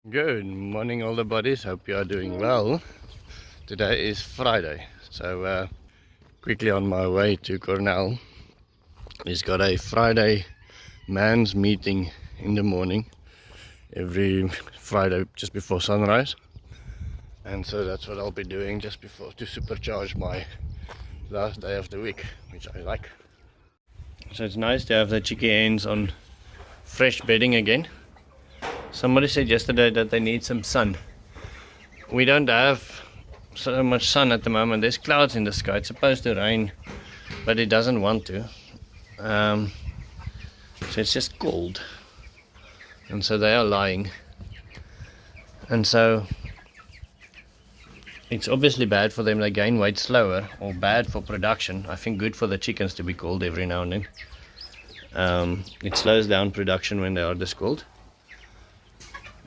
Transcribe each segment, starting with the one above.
Good morning all the buddies, hope you are doing well. Today is Friday, so quickly on my way to Cornell. He's got a Friday man's meeting in the morning, every Friday just before sunrise. And so that's what I'll be doing just before to supercharge my last day of the week, which I like. So it's nice to have the chicky hens on fresh bedding again. Somebody said yesterday that they need some sun. We don't have so much sun at the moment. There's clouds in the sky. It's supposed to rain, but it doesn't want to. So it's just cold. And so they are lying. And so it's obviously bad for them. They gain weight slower, or bad for production. I think good for the chickens to be cold every now and then. It slows down production when they are this cold.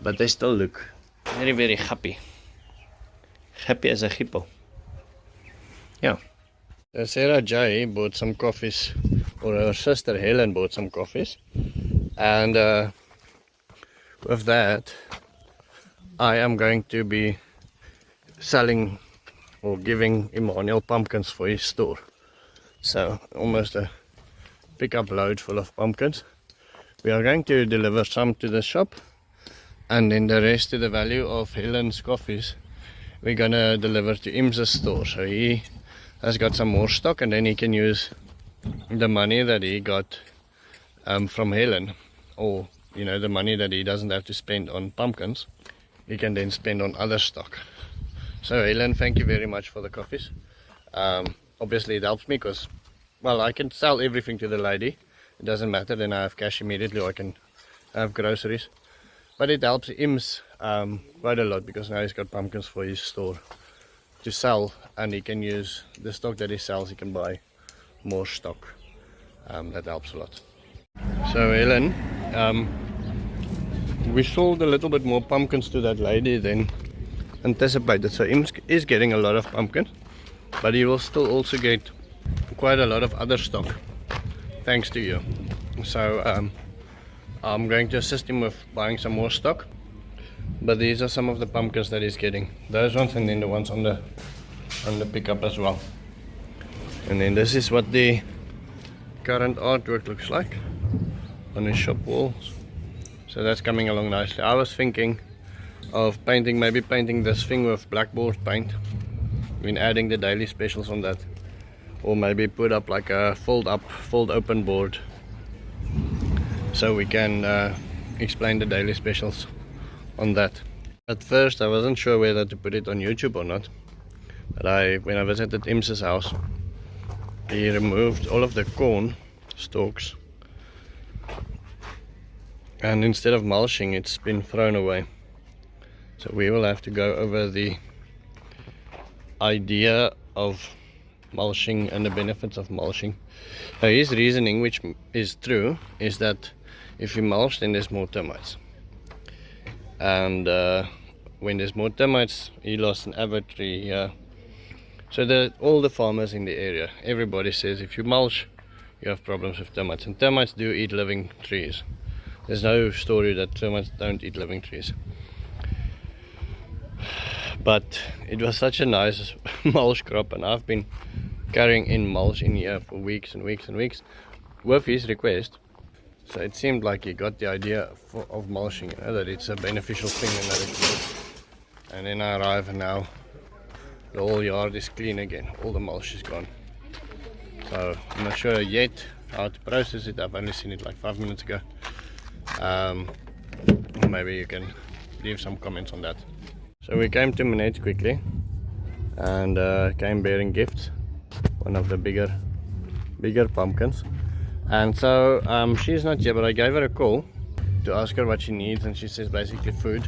But they still look very, very happy. Happy as a hippo. Yeah. So Sarah J bought some coffees, or her sister Helen bought some coffees. And with that, I am going to be selling or giving Emmanuel pumpkins for his store. So almost a pickup load full of pumpkins. We are going to deliver some to the shop. And then the rest to the value of Helen's coffees, we're gonna deliver to Im's store. So he has got some more stock, and then he can use the money that he got from Helen, or the money that he doesn't have to spend on pumpkins, he can then spend on other stock. So Helen, thank you very much for the coffees. Obviously it helps me because, well, I can sell everything to the lady. It doesn't matter, then I have cash immediately, or I can have groceries. But it helps Im's quite a lot, because now he's got pumpkins for his store to sell, and he can use the stock that he sells, he can buy more stock. That helps a lot. So Helen, we sold a little bit more pumpkins to that lady than anticipated. So Im is getting a lot of pumpkins, but he will still also get quite a lot of other stock, thanks to you. So I'm going to assist him with buying some more stock, but these are some of the pumpkins that he's getting. Those ones, and then the ones on the pickup as well. And then this is what the current artwork looks like on his shop walls. So that's coming along nicely. I was thinking of maybe painting this thing with blackboard paint, adding the daily specials on that, or maybe put up like a fold open board, so we can explain the daily specials on that. At first I wasn't sure whether to put it on YouTube or not, but when I visited Im's house, he removed all of the corn stalks, and instead of mulching, it's been thrown away. So we will have to go over the idea of mulching and the benefits of mulching. Now his reasoning, which is true, is that if you mulch, then there's more termites. And when there's more termites, he lost an aviary here. So all the farmers in the area, everybody says if you mulch, you have problems with termites. And termites do eat living trees. There's no story that termites don't eat living trees. But it was such a nice mulch crop, and I've been carrying in mulch in here for weeks and weeks and weeks with his request. So it seemed like he got the idea of mulching, that it's a beneficial thing and that it's good. And then I arrive, and now the whole yard is clean again. All the mulch is gone. So I'm not sure yet how to process it. I've only seen it like 5 minutes ago. Maybe you can leave some comments on that. So we came to Minette quickly, and came bearing gifts. One of the bigger pumpkins. And so she's not here, but I gave her a call to ask her what she needs, and she says basically food.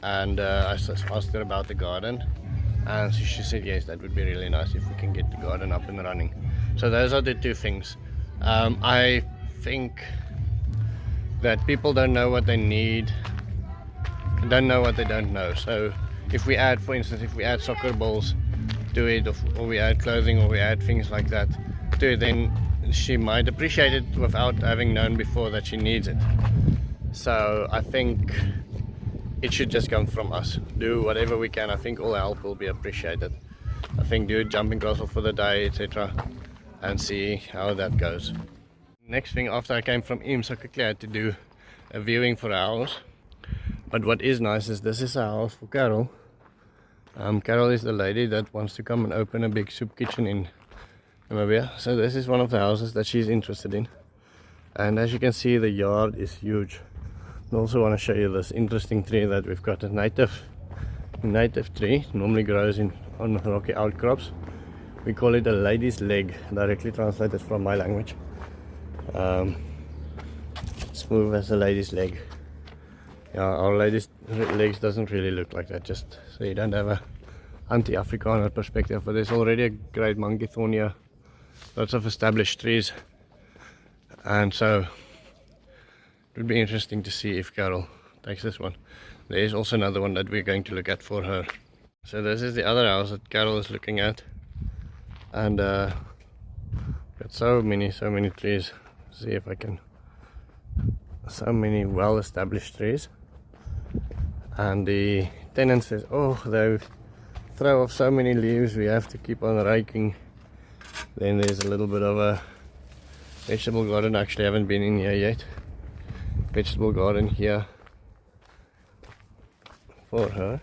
And I asked her about the garden, and she said yes, that would be really nice if we can get the garden up and running. So those are the two things. I think that people don't know what they need, don't know what they don't know. So if we add, for instance, if we add soccer balls to it, or we add clothing, or we add things like that to it, then she might appreciate it without having known before that she needs it. So I think it should just come from us. Do whatever we can. I think all help will be appreciated. I think do a jumping castle for the day, etc. and see how that goes. Next thing, after I came from Immo, so quickly I had to do a viewing for a house. But what is nice is this is a house for Carol. Carol is the lady that wants to come and open a big soup kitchen in Namibia. So this is one of the houses that she's interested in. And as you can see, the yard is huge. I also want to show you this interesting tree that we've got. A native tree, normally grows on rocky outcrops. We call it a lady's leg, directly translated from my language. Smooth as a lady's leg. Yeah, our lady's legs doesn't really look like that, just so you don't have a anti-Afrikaner perspective. But there's already a great monkey thorn here, lots of established trees, and so it would be interesting to see if Carol takes this one. There is also another one that we're going to look at for her. So this is the other house that Carol is looking at, and got so many trees. See if I can. So many well-established trees, and the tenant says, oh, they throw off so many leaves, we have to keep on raking. Then there's a little bit of a vegetable garden. Actually, I haven't been in here yet. Vegetable garden here for her.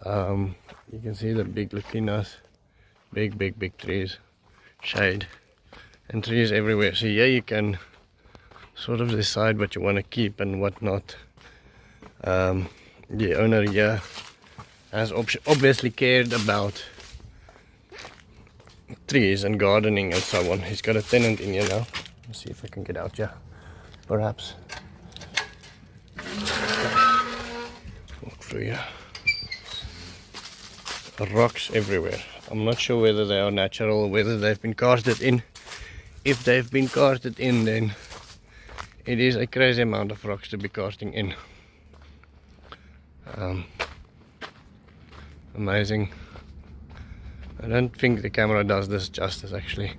You can see the big lucinas, big trees, shade, and trees everywhere. So here you can sort of decide what you want to keep and what not. The owner here has obviously cared about trees and gardening and so on. He's got a tenant in here now. Let's see if I can get out here, perhaps. Walk through here. Rocks everywhere. I'm not sure whether they are natural or whether they've been casted in. If they've been casted in, then it is a crazy amount of rocks to be casting in. Amazing. I don't think the camera does this justice, actually.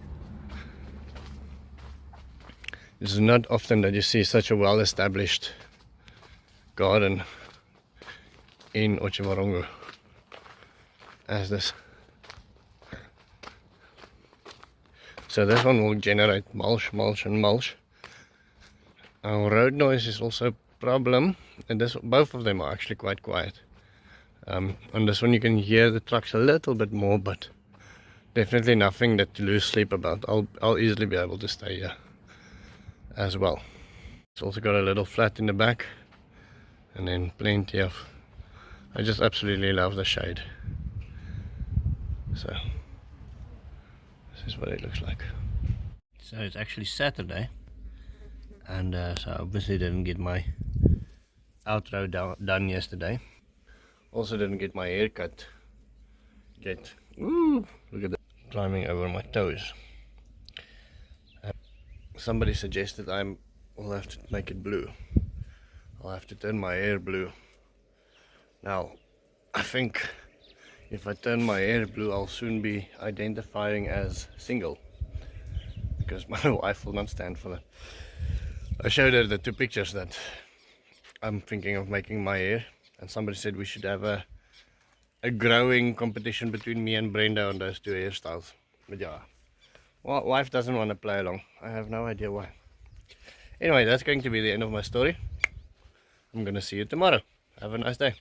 This is not often that you see such a well-established garden in Otjiwarongo as this. So this one will generate mulch. Our road noise is also a problem, and both of them are actually quite quiet. On this one you can hear the trucks a little bit more, but definitely nothing that to lose sleep about. I'll easily be able to stay here as well. It's also got a little flat in the back, and then plenty of, I just absolutely love the shade. So this is what it looks like. So it's actually Saturday, and so I obviously didn't get my outro done yesterday. Also didn't get my hair cut yet. Ooh, look at that, climbing over my toes. Somebody suggested will have to make it blue. I'll have to turn my hair blue. Now, I think if I turn my hair blue, I'll soon be identifying as single, because my wife will not stand for that. I showed her the two pictures that I'm thinking of making my hair, and somebody said we should have a growing competition between me and Brenda on those two hairstyles. But yeah, well, wife doesn't want to play along. I have no idea why. Anyway, that's going to be the end of my story. I'm gonna see you tomorrow. Have a nice day.